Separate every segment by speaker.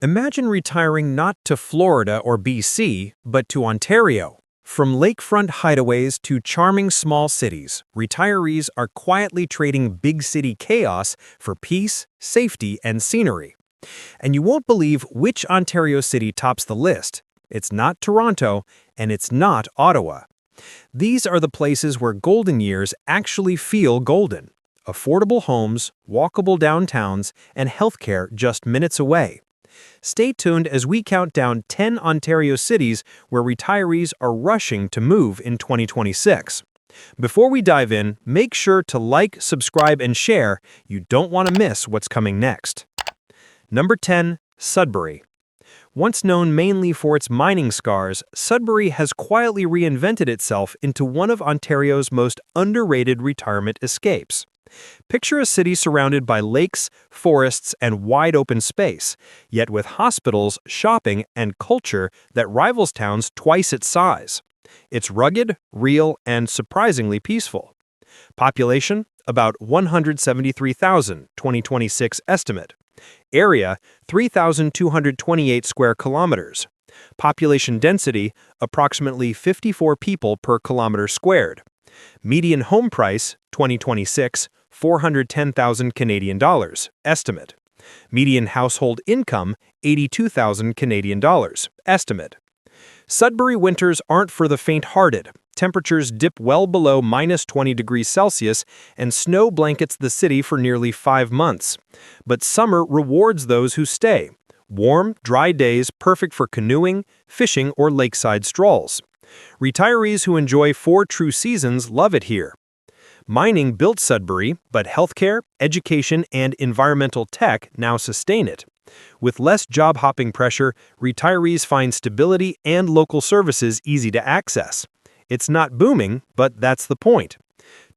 Speaker 1: Imagine retiring not to Florida or BC, but to Ontario. From lakefront hideaways to charming small cities, retirees are quietly trading big city chaos for peace, safety, and scenery. And you won't believe which Ontario city tops the list. It's not Toronto, and it's not Ottawa. These are the places where golden years actually feel golden. Affordable homes, walkable downtowns, and healthcare just minutes away. Stay tuned as we count down 10 Ontario cities where retirees are rushing to move in 2026. Before we dive in, make sure to like, subscribe, and share. You don't want to miss what's coming next. Number 10. Sudbury. Once known mainly for its mining scars, Sudbury has quietly reinvented itself into one of Ontario's most underrated retirement escapes. Picture a city surrounded by lakes, forests, and wide-open space, yet with hospitals, shopping, and culture that rivals towns twice its size. It's rugged, real, and surprisingly peaceful. Population: about 173,000, 2026 estimate. Area: 3,228 square kilometers. Population density: approximately 54 people per kilometer squared. Median home price, 2026, 410,000 Canadian dollars, estimate. Median household income, 82,000 Canadian dollars, estimate. Sudbury winters aren't for the faint-hearted. Temperatures dip well below -20 degrees Celsius, and snow blankets the city for nearly 5 months. But summer rewards those who stay. Warm, dry days perfect for canoeing, fishing, or lakeside strolls. Retirees who enjoy 4 true seasons love it here. Mining built Sudbury, but healthcare, education, and environmental tech now sustain it. With less job-hopping pressure, retirees find stability and local services easy to access. It's not booming, but that's the point.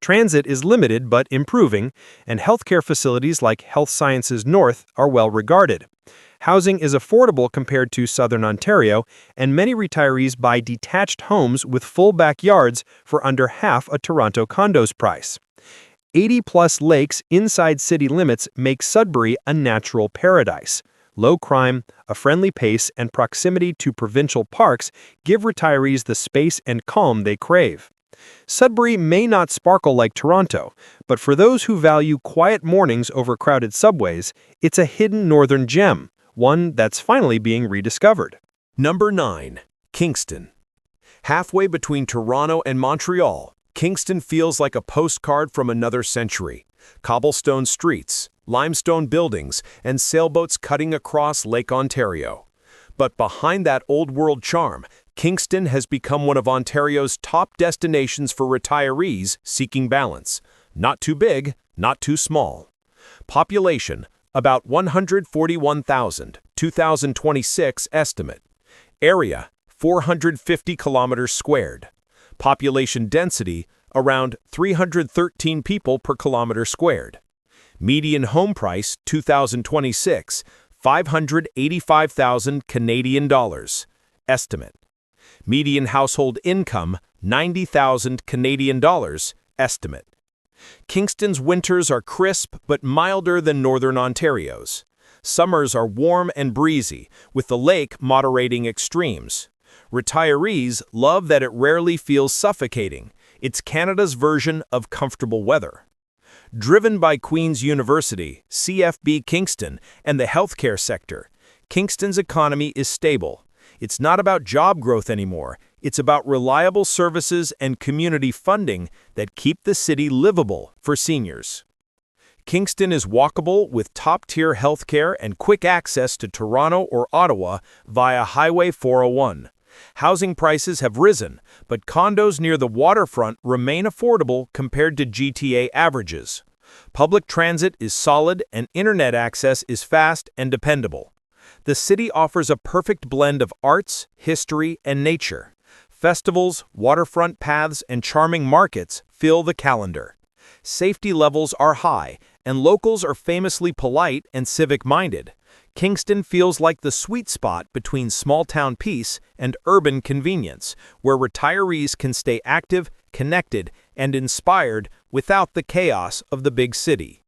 Speaker 1: Transit is limited but improving, and healthcare facilities like Health Sciences North are well regarded. Housing is affordable compared to Southern Ontario, and many retirees buy detached homes with full backyards for under half a Toronto condo's price. 80-plus lakes inside city limits make Sudbury a natural paradise. Low crime, a friendly pace, and proximity to provincial parks give retirees the space and calm they crave. Sudbury may not sparkle like Toronto, but for those who value quiet mornings over crowded subways, it's a hidden northern gem, one that's finally being rediscovered.
Speaker 2: Number 9. Kingston. Halfway between Toronto and Montreal, Kingston feels like a postcard from another century. Cobblestone streets, limestone buildings, and sailboats cutting across Lake Ontario. But behind that old-world charm, Kingston has become one of Ontario's top destinations for retirees seeking balance. Not too big, not too small. Population: about 141,000, 2026 estimate. Area: 450 kilometers squared. Population density: around 313 people per kilometer squared. Median home price 2026, 585,000 Canadian dollars, estimate. Median household income 90,000 Canadian dollars, estimate. Kingston's winters are crisp but milder than Northern Ontario's. Summers are warm and breezy, with the lake moderating extremes. Retirees love that it rarely feels suffocating. It's Canada's version of comfortable weather. Driven by Queen's University, CFB Kingston, and the healthcare sector, Kingston's economy is stable. It's not about job growth anymore. It's about reliable services and community funding that keep the city livable for seniors. Kingston is walkable with top-tier healthcare and quick access to Toronto or Ottawa via Highway 401. Housing prices have risen, but condos near the waterfront remain affordable compared to GTA averages. Public transit is solid and internet access is fast and dependable. The city offers a perfect blend of arts, history, and nature. Festivals, waterfront paths, and charming markets fill the calendar. Safety levels are high, and locals are famously polite and civic-minded. Kingston feels like the sweet spot between small-town peace and urban convenience, where retirees can stay active, connected, and inspired without the chaos of the big city.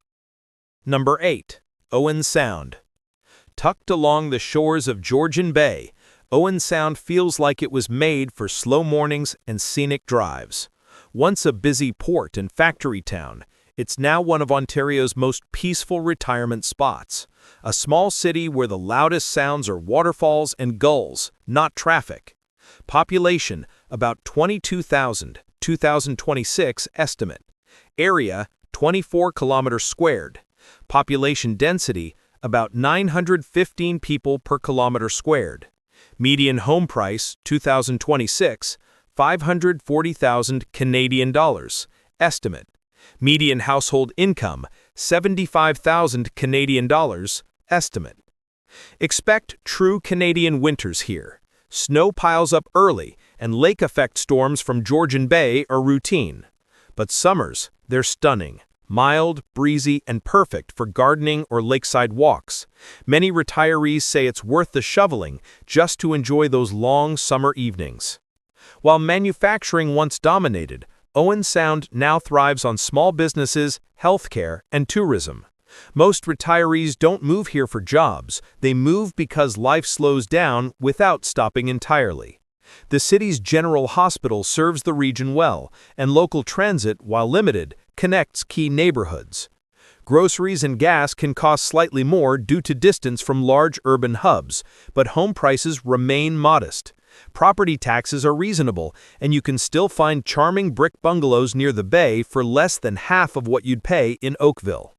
Speaker 2: Number 8. Owen Sound. Tucked along the shores of Georgian Bay, Owen Sound feels like it was made for slow mornings and scenic drives. Once a busy port and factory town, it's now one of Ontario's most peaceful retirement spots. A small city where the loudest sounds are waterfalls and gulls, not traffic. Population, about 22,000, 2026 estimate. Area, 24 kilometers squared. Population density, about 915 people per kilometer squared. Median home price, 2026, 540,000 Canadian dollars. Estimate. Median household income, 75,000 Canadian dollars. Estimate. Expect true Canadian winters here. Snow piles up early, and lake effect storms from Georgian Bay are routine. But summers, they're stunning. Mild, breezy, and perfect for gardening or lakeside walks. Many retirees say it's worth the shoveling just to enjoy those long summer evenings. While manufacturing once dominated, Owen Sound now thrives on small businesses, healthcare, and tourism. Most retirees don't move here for jobs, they move because life slows down without stopping entirely. The city's general hospital serves the region well, and local transit, while limited, connects key neighborhoods. Groceries and gas can cost slightly more due to distance from large urban hubs, but home prices remain modest. Property taxes are reasonable, and you can still find charming brick bungalows near the bay for less than half of what you'd pay in Oakville.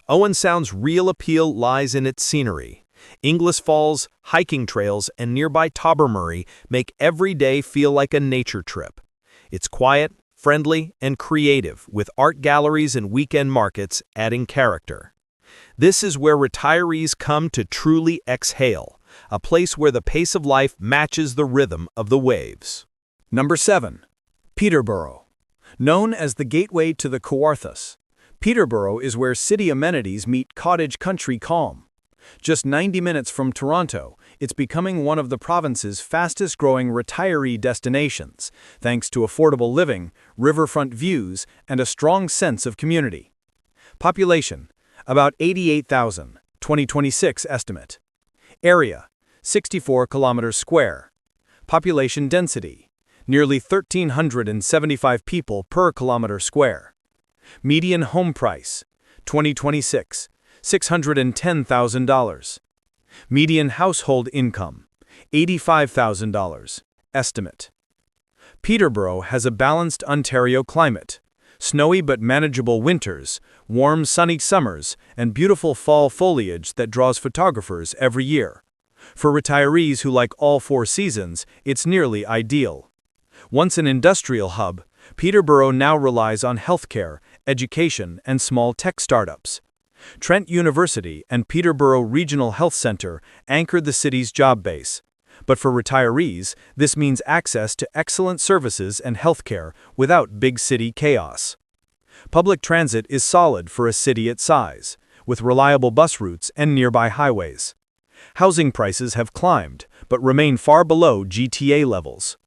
Speaker 2: Owen Sound's real appeal lies in its scenery. Inglis Falls, hiking trails, and nearby Tobermory make every day feel like a nature trip. It's quiet, friendly, and creative, with art galleries and weekend markets adding character. This is where retirees come to truly exhale, a place where the pace of life matches the rhythm of the waves.
Speaker 1: Number 7. Peterborough. Known as the gateway to the Kawarthas, Peterborough is where city amenities meet cottage country calm. Just 90 minutes from Toronto, it's becoming one of the province's fastest-growing retiree destinations, thanks to affordable living, riverfront views, and a strong sense of community. Population, about 88,000, 2026 estimate. Area, 64 kilometers square. Population density, nearly 1,375 people per kilometer square. Median home price, 2026, $610,000. Median household income, $85,000. Estimate. Peterborough has a balanced Ontario climate, snowy but manageable winters, warm sunny summers, and beautiful fall foliage that draws photographers every year. For retirees who like all four seasons, it's nearly ideal. Once an industrial hub, Peterborough now relies on healthcare, education, and small tech startups. Trent University and Peterborough Regional Health Centre anchor the city's job base. But for retirees, this means access to excellent services and healthcare without big city chaos. Public transit is solid for a city its size, with reliable bus routes and nearby highways. Housing prices have climbed, but remain far below GTA levels.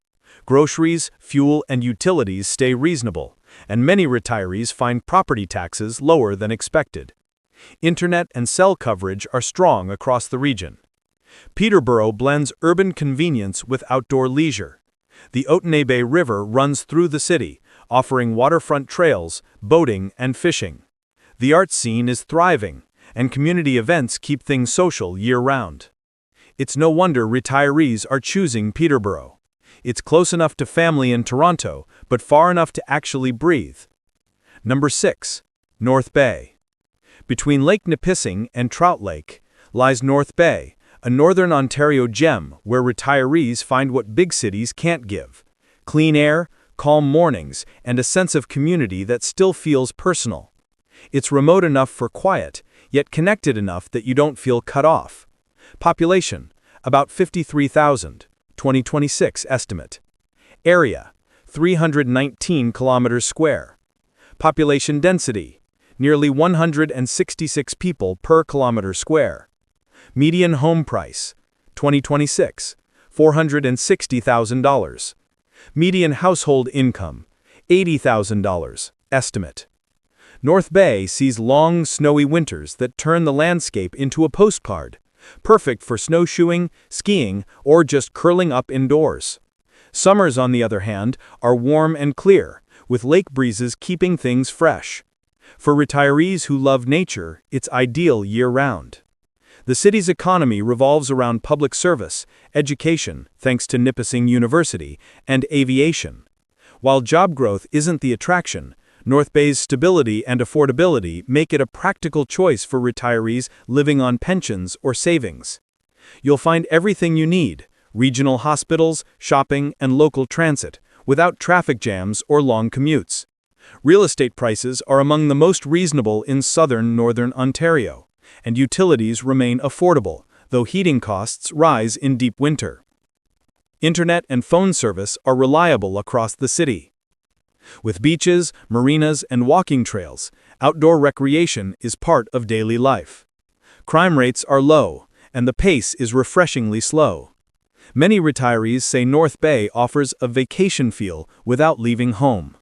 Speaker 1: Groceries, fuel, and utilities stay reasonable, and many retirees find property taxes lower than expected. Internet and cell coverage are strong across the region. Peterborough blends urban convenience with outdoor leisure. The Otonabay River runs through the city, offering waterfront trails, boating, and fishing. The arts scene is thriving, and community events keep things social year-round. It's no wonder retirees are choosing Peterborough. It's close enough to family in Toronto, but far enough to actually breathe. Number 6. North Bay. Between Lake Nipissing and Trout Lake lies North Bay, a northern Ontario gem where retirees find what big cities can't give: clean air, calm mornings, and a sense of community that still feels personal. It's remote enough for quiet, yet connected enough that you don't feel cut off. Population, about 53,000, 2026 estimate. Area, 319 kilometers square. Population density, nearly 166 people per kilometer square. Median home price, 2026, $460,000. Median household income, $80,000, estimate. North Bay sees long, snowy winters that turn the landscape into a postcard,
Speaker 2: perfect for snowshoeing, skiing, or just curling up indoors. Summers, on the other hand, are warm and clear, with lake breezes keeping things fresh. For retirees who love nature, it's ideal year-round. The city's economy revolves around public service, education, thanks to Nipissing University, and aviation. While job growth isn't the attraction, North Bay's stability and affordability make it a practical choice for retirees living on pensions or savings. You'll find everything you need: regional hospitals, shopping, and local transit, without traffic jams or long commutes. Real estate prices are among the most reasonable in southern northern Ontario, and utilities remain affordable, though heating costs rise in deep winter. Internet and phone service are reliable across the city. With beaches, marinas, and walking trails, outdoor recreation is part of daily life. Crime rates are low, and the pace is refreshingly slow. Many retirees say North Bay offers a vacation feel without leaving home.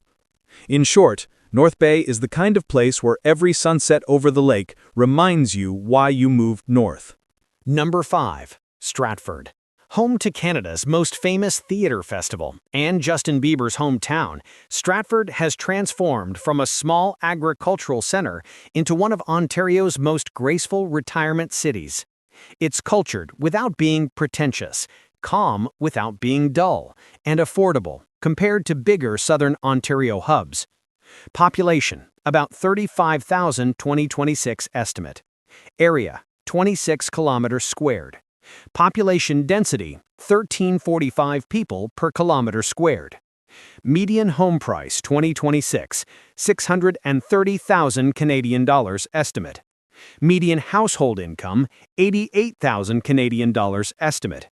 Speaker 2: In short, North Bay is the kind of place where every sunset over the lake reminds you why you moved north.
Speaker 1: Number 5. Stratford. Home to Canada's most famous theatre festival and Justin Bieber's hometown, Stratford has transformed from a small agricultural centre into one of Ontario's most graceful retirement cities. It's cultured without being pretentious, calm without being dull, and affordable compared to bigger southern Ontario hubs. Population, about 35,000 2026 estimate. Area, 26 kilometers squared. Population density, 1,345 people per kilometer squared. Median home price 2026, 630,000 Canadian dollars estimate. Median household income, 88,000 Canadian dollars estimate.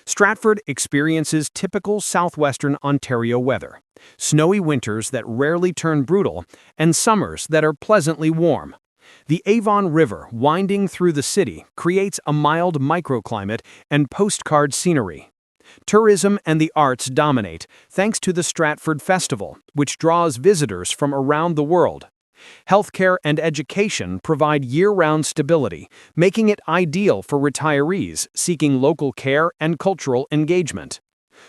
Speaker 1: Stratford experiences typical southwestern Ontario weather: snowy winters that rarely turn brutal, and summers that are pleasantly warm. The Avon River winding through the city creates a mild microclimate and postcard scenery. Tourism and the arts dominate, thanks to the Stratford Festival, which draws visitors from around the world. Healthcare and education provide year-round stability, making it ideal for retirees seeking local care and cultural engagement.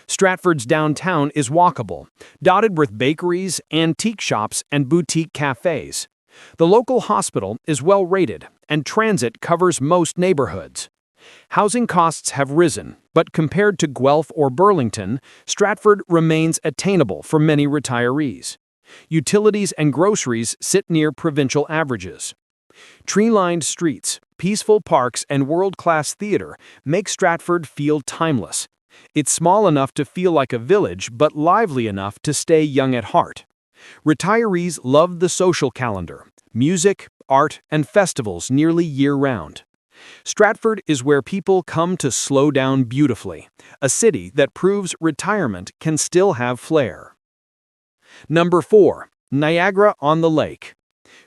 Speaker 1: Stratford's downtown is walkable, dotted with bakeries, antique shops, and boutique cafes. The local hospital is well rated, and transit covers most neighborhoods. Housing costs have risen, but compared to Guelph or Burlington, Stratford remains attainable for many retirees. Utilities and groceries sit near provincial averages. Tree-lined streets, peaceful parks, and world-class theater make Stratford feel timeless. It's small enough to feel like a village, but lively enough to stay young at heart. Retirees love the social calendar: music, art, and festivals nearly year-round. Stratford is where people come to slow down beautifully, a city that proves retirement can still have flair. Number 4. Niagara-on-the-Lake.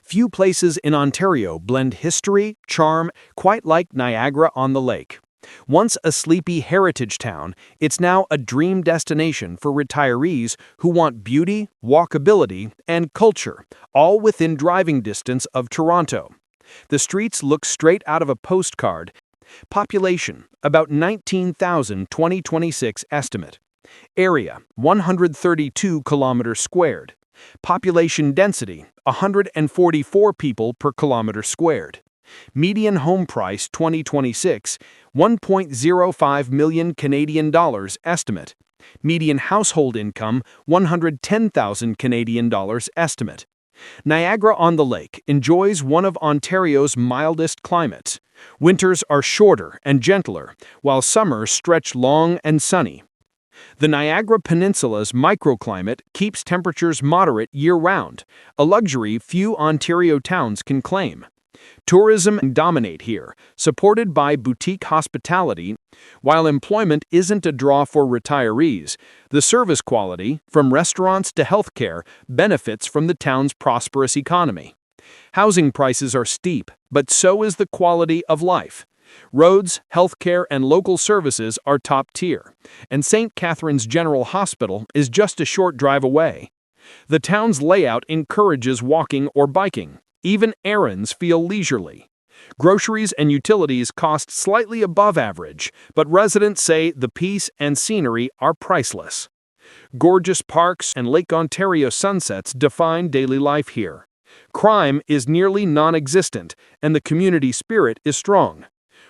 Speaker 1: Few places in Ontario blend history, charm, quite like Niagara-on-the-Lake. Once a sleepy heritage town, it's now a dream destination for retirees who want beauty, walkability, and culture, all within driving distance of Toronto. The streets look straight out of a postcard. Population, about 19,000 2026 estimate. Area, 132 kilometers squared. Population density, 144 people per kilometer squared. Median home price 2026, 1.05 million Canadian dollars estimate. Median household income, 110,000 Canadian dollars estimate. Niagara-on-the-Lake enjoys one of Ontario's mildest climates. Winters are shorter and gentler, while summers stretch long and sunny. The Niagara Peninsula's microclimate keeps temperatures moderate year-round, a luxury few Ontario towns can claim. Tourism dominate here, supported by boutique hospitality. While employment isn't a draw for retirees, the service quality, from restaurants to healthcare, benefits from the town's prosperous economy. Housing prices are steep, but so is the quality of life. Roads, healthcare, and local services are top tier, and St. Catherine's General Hospital is just a short drive away. The town's layout encourages walking or biking. Even errands feel leisurely.
Speaker 2: Groceries and utilities cost slightly above average, but residents say the peace and scenery are priceless. Gorgeous parks and Lake Ontario sunsets define daily life here. Crime is nearly non-existent, and the community spirit is strong.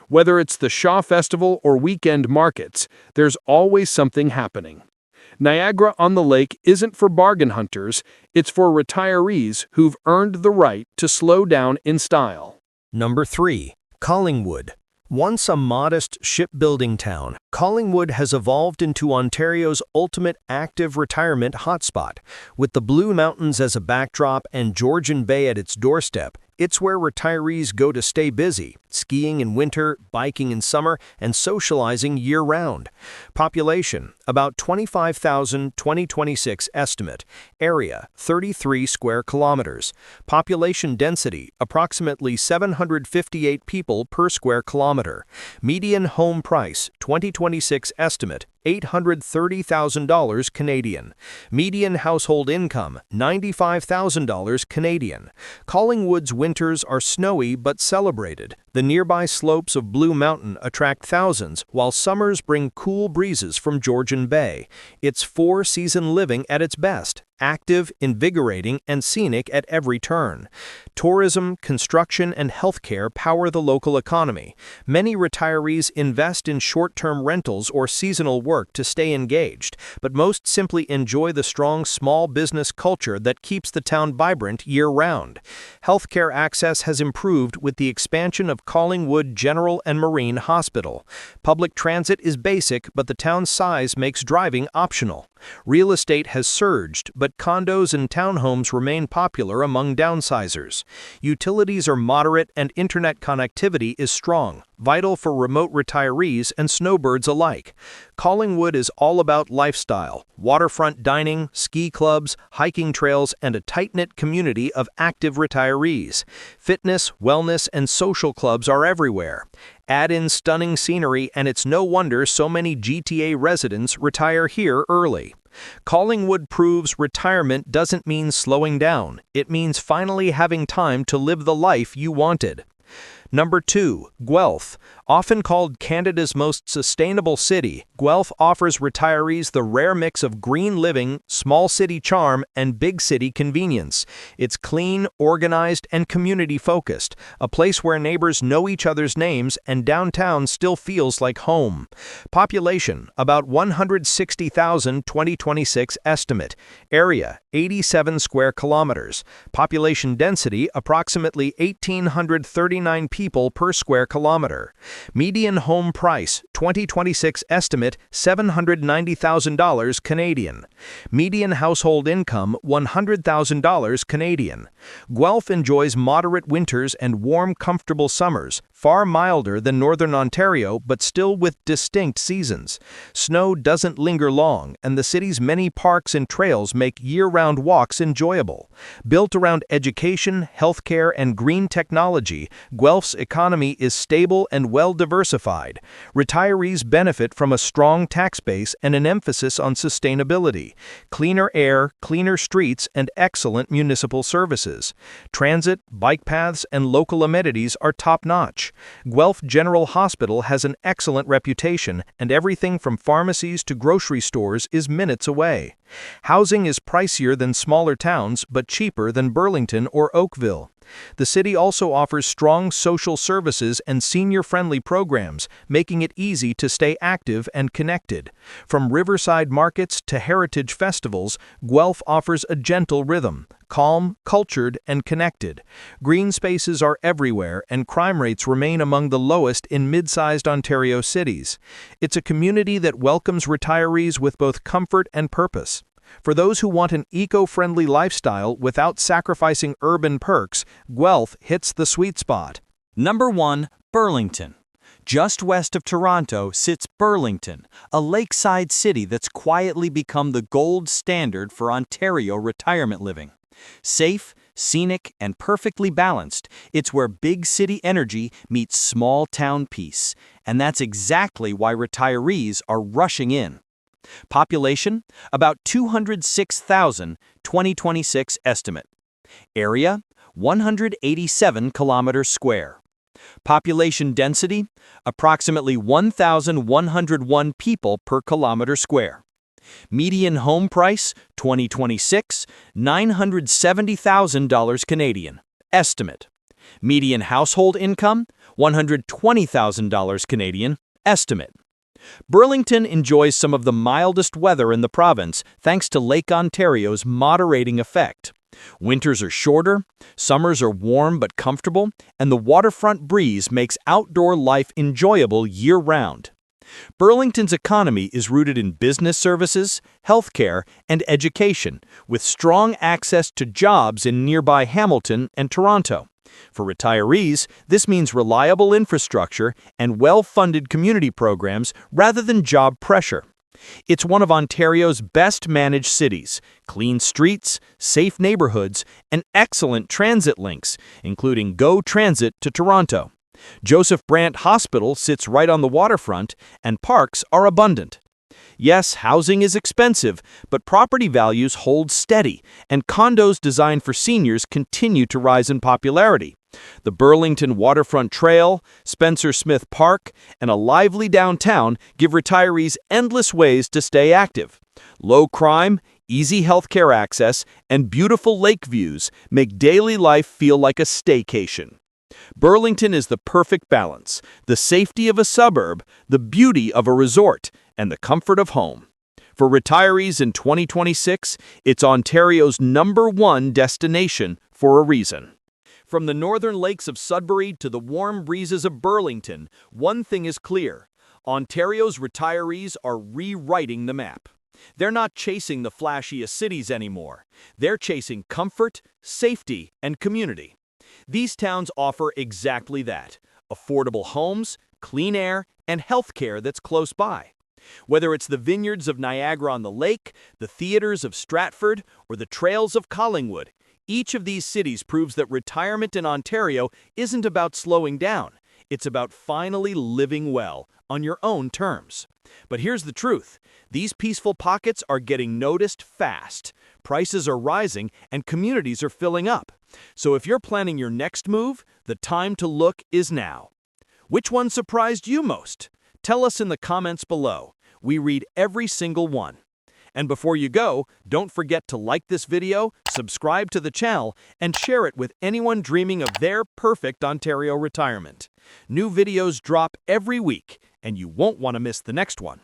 Speaker 2: Whether it's the Shaw Festival or weekend markets, there's always something happening. Niagara-on-the-Lake isn't for bargain hunters, it's for retirees who've earned the right to slow down in style.
Speaker 1: Number 3. Collingwood. Once a modest shipbuilding town, Collingwood has evolved into Ontario's ultimate active retirement hotspot. With the Blue Mountains as a backdrop and Georgian Bay at its doorstep, it's where retirees go to stay busy, skiing in winter, biking in summer, and socializing year-round. Population, about 25,000 2026 estimate. Area, 33 square kilometers. Population density, approximately 758 people per square kilometer. Median home price, 2026 estimate, $830,000 Canadian. Median household income, $95,000 Canadian. Collingwood's winters are snowy but celebrated. The nearby slopes of Blue Mountain attract thousands, while summers bring cool breezes from Georgian Bay. It's four-season living at its best. Active, invigorating, and scenic at every turn. Tourism, construction, and healthcare power the local economy. Many retirees invest in short-term rentals or seasonal work to stay engaged, but most simply enjoy the strong small business culture that keeps the town vibrant year-round. Healthcare access has improved with the expansion of Collingwood General and Marine Hospital. Public transit is basic, but the town's size makes driving optional. Real estate has surged, but condos and townhomes remain popular among downsizers. Utilities are moderate and internet connectivity is strong, vital for remote retirees and snowbirds alike. Collingwood is all about lifestyle, waterfront dining, ski clubs, hiking trails, and a tight-knit community of active retirees. Fitness, wellness, and social clubs are everywhere. Add in stunning scenery, and it's no wonder so many GTA residents retire here early. Collingwood proves retirement doesn't mean slowing down. It means finally having time to live the life you wanted. Number 2. Guelph. Often called Canada's most sustainable city, Guelph offers retirees the rare mix of green living, small city charm, and big city convenience. It's clean, organized, and community-focused, a place where neighbors know each other's names and downtown still feels like home. Population, about 160,000 2026 estimate. Area, 87 square kilometers. Population density, approximately 1,839 people per square kilometer. Median home price, 2026 estimate, $790,000 Canadian. Median household income, $100,000 Canadian. Guelph enjoys moderate winters and warm, comfortable summers, far milder than Northern Ontario but still with distinct seasons. Snow doesn't linger long, and the city's many parks and trails make year-round walks enjoyable. Built around education, healthcare, and green technology, Guelph's economy is stable and well-diversified. Retirees benefit from a strong tax base and an emphasis on sustainability, cleaner air, cleaner streets, and excellent municipal services. Transit, bike paths, and local amenities are top-notch. Guelph General Hospital has an excellent reputation, and everything from pharmacies to grocery stores is minutes away. Housing is pricier than smaller towns, but cheaper than Burlington or Oakville. The city also offers strong social services and senior-friendly programs, making it easy to stay active and connected. From riverside markets to heritage festivals, Guelph offers a gentle rhythm, calm, cultured, and connected. Green spaces are everywhere, and crime rates remain among the lowest in mid-sized Ontario cities. It's a community that welcomes retirees with both comfort and purpose. For those who want an eco-friendly lifestyle without sacrificing urban perks, Guelph hits the sweet spot.
Speaker 3: Number 1. Burlington. Just west of Toronto sits Burlington, a lakeside city that's quietly become the gold standard for Ontario retirement living. Safe, scenic, and perfectly balanced, it's where big city energy meets small town peace, and that's exactly why retirees are rushing in. Population, about 206,000 2026 estimate. Area, 187 kilometers square. Population density, approximately 1,101 people per kilometer square. Median home price, 2026, $970,000 Canadian. Estimate. Median household income, $120,000 Canadian. Estimate. Burlington enjoys some of the mildest weather in the province thanks to Lake Ontario's moderating effect. Winters are shorter, summers are warm but comfortable, and the waterfront breeze makes outdoor life enjoyable year-round. Burlington's economy is rooted in business services, healthcare, and education, with strong access to jobs in nearby Hamilton and Toronto. For retirees, this means reliable infrastructure and well-funded community programs rather than job pressure. It's one of Ontario's best-managed cities, clean streets, safe neighborhoods, and excellent transit links, including GO Transit to Toronto. Joseph Brant Hospital sits right on the waterfront, and parks are abundant. Yes, housing is expensive, but property values hold steady, and condos designed for seniors continue to rise in popularity. The Burlington Waterfront Trail, Spencer Smith Park, and a lively downtown give retirees endless ways to stay active. Low crime, easy healthcare access, and beautiful lake views make daily life feel like a staycation. Burlington is the perfect balance, the safety of a suburb, the beauty of a resort, and the comfort of home. For retirees in 2026, it's Ontario's #1 destination for a reason. From the northern lakes of Sudbury to the warm breezes of Burlington, one thing is clear: Ontario's retirees are rewriting the map. They're not chasing the flashiest cities anymore. They're chasing comfort, safety, and community. These towns offer exactly that: affordable homes, clean air, and healthcare that's close by. Whether it's the vineyards of Niagara-on-the-Lake, the theaters of Stratford, or the trails of Collingwood, each of these cities proves that retirement in Ontario isn't about slowing down. It's about finally living well, on your own terms. But here's the truth: these peaceful pockets are getting noticed fast. Prices are rising, and communities are filling up. So if you're planning your next move, the time to look is now. Which one surprised you most? Tell us in the comments below. We read every single one. And before you go, don't forget to like this video, subscribe to the channel, and share it with anyone dreaming of their perfect Ontario retirement. New videos drop every week, and you won't want to miss the next one.